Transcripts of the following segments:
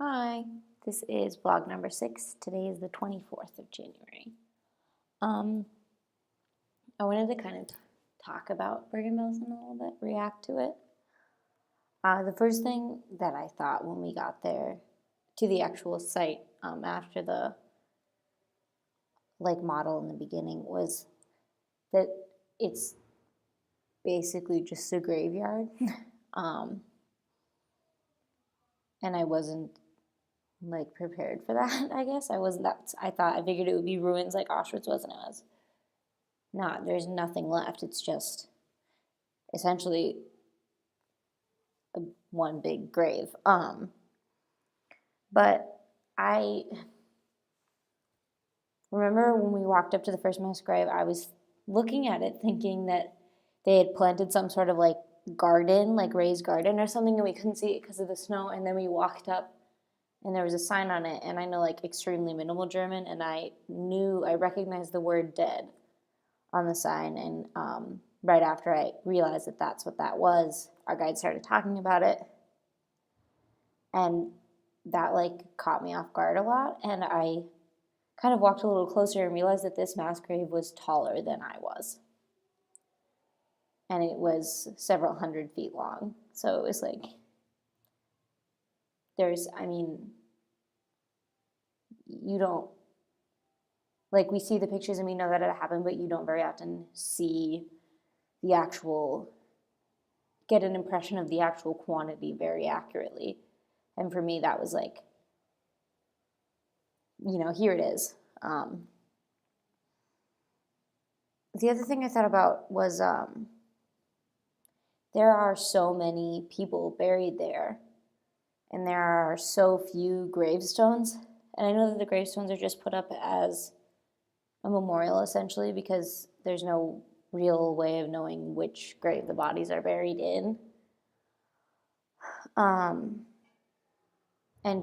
Hi, this is vlog number 6. Today is the 24th of January. I wanted to kind of talk about Bergen-Belsen a little bit, react to it. The first thing that I thought when we got there to the actual site after the model in the beginning was that it's basically just a graveyard. And I wasn't prepared for that, I guess. I figured it would be ruins like Auschwitz was, and it was not. There's nothing left. It's just essentially one big grave. But I remember when we walked up to the first mass grave, I was looking at it thinking that they had planted some sort of garden, raised garden or something, and we couldn't see it because of the snow. And then we walked up and there was a sign on it, and I know extremely minimal German, and I recognized the word dead on the sign. And right after I realized that that's what that was, our guide started talking about it, and that caught me off guard a lot. And I kind of walked a little closer and realized that this mass grave was taller than I was, and it was several hundred feet long. So it was you don't, we see the pictures and we know that it happened, but you don't very often see get an impression of the actual quantity very accurately. And for me, that was here it is. The other thing I thought about was there are so many people buried there, and there are so few gravestones. And I know that the gravestones are just put up as a memorial, essentially, because there's no real way of knowing which grave the bodies are buried in. And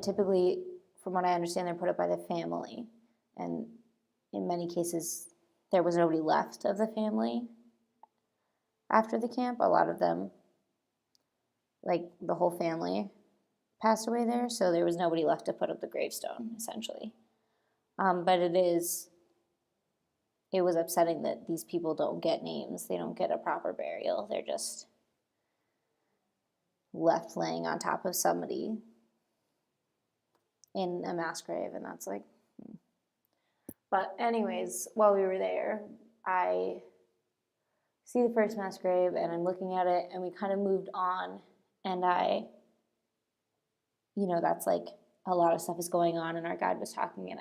typically, from what I understand, they're put up by the family. And in many cases, there was nobody left of the family after the camp. A lot of them, the whole family, passed away there, so there was nobody left to put up the gravestone, essentially. But it was upsetting that these people don't get names. They don't get a proper burial. They're just left laying on top of somebody in a mass grave, and that's But anyways, while we were there, I see the first mass grave, and I'm looking at it, and we kind of moved on, and that's a lot of stuff is going on, and our guide was talking, and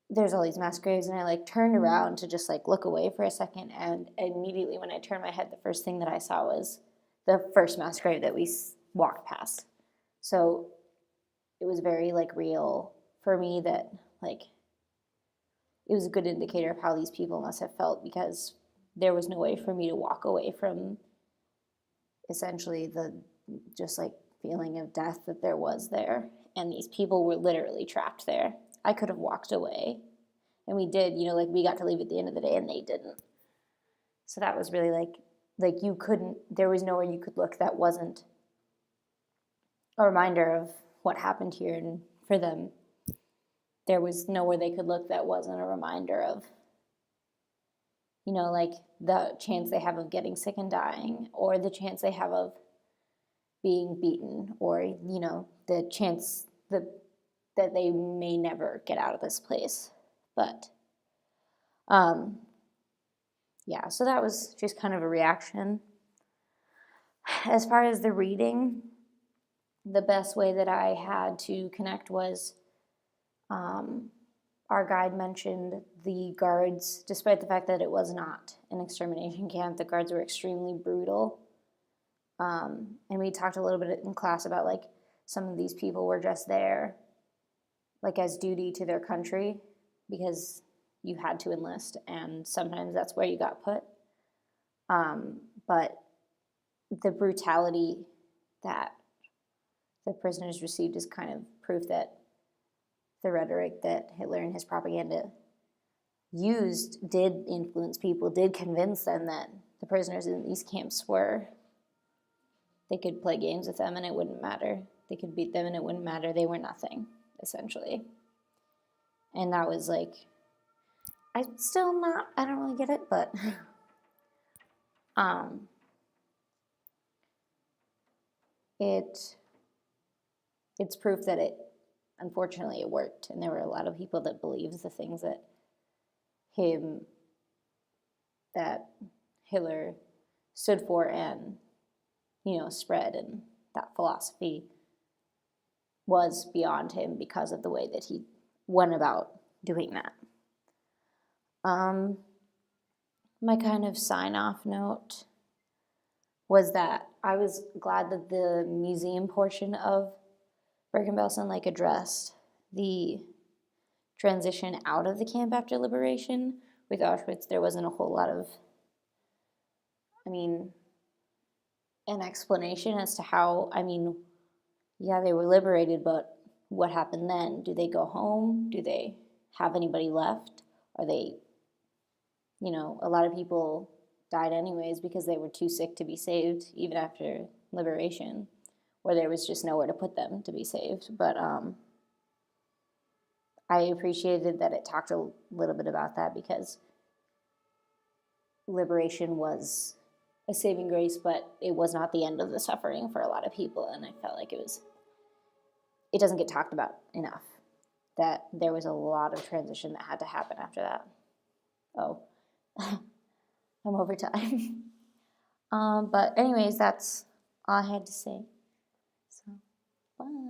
there's all these mass graves, and I turned around to just look away for a second, and immediately when I turned my head, the first thing that I saw was the first mass grave that we walked past. So it was very real for me that it was a good indicator of how these people must have felt, because there was no way for me to walk away from essentially the feeling of death that there was there, and these people were literally trapped there. I could have walked away, and we did, we got to leave at the end of the day, and they didn't. So that was really you couldn't, there was nowhere you could look that wasn't a reminder of what happened here. And for them, there was nowhere they could look that wasn't a reminder of, the chance they have of getting sick and dying, or the chance they have of being beaten, or, the chance that they may never get out of this place. But, yeah, so that was just kind of a reaction. As far as the reading, the best way that I had to connect was our guide mentioned the guards. Despite the fact that it was not an extermination camp, the guards were extremely brutal. And we talked a little bit in class about some of these people were just there as duty to their country, because you had to enlist, and sometimes that's where you got put. But the brutality that the prisoners received is kind of proof that the rhetoric that Hitler and his propaganda used did influence people, did convince them that the prisoners in these camps they could play games with them and it wouldn't matter. They could beat them and it wouldn't matter. They were nothing, essentially. And that was like, I don't really get it, but it's proof that unfortunately it worked. And there were a lot of people that believed the things that Hitler stood for and, spread, and that philosophy was beyond him because of the way that he went about doing that. My kind of sign-off note was that I was glad that the museum portion of Bergen-Belsen addressed the transition out of the camp after liberation. With Auschwitz, there wasn't a whole lot of, an explanation as to how, yeah, they were liberated, but what happened then? Do they go home? Do they have anybody left? Are they, a lot of people died anyways because they were too sick to be saved, even after liberation, or there was just nowhere to put them to be saved. But I appreciated that it talked a little bit about that, because liberation was a saving grace, but it was not the end of the suffering for a lot of people, and I felt like it doesn't get talked about enough, that there was a lot of transition that had to happen after that. Oh, I'm over time. But anyways, that's all I had to say. So, bye.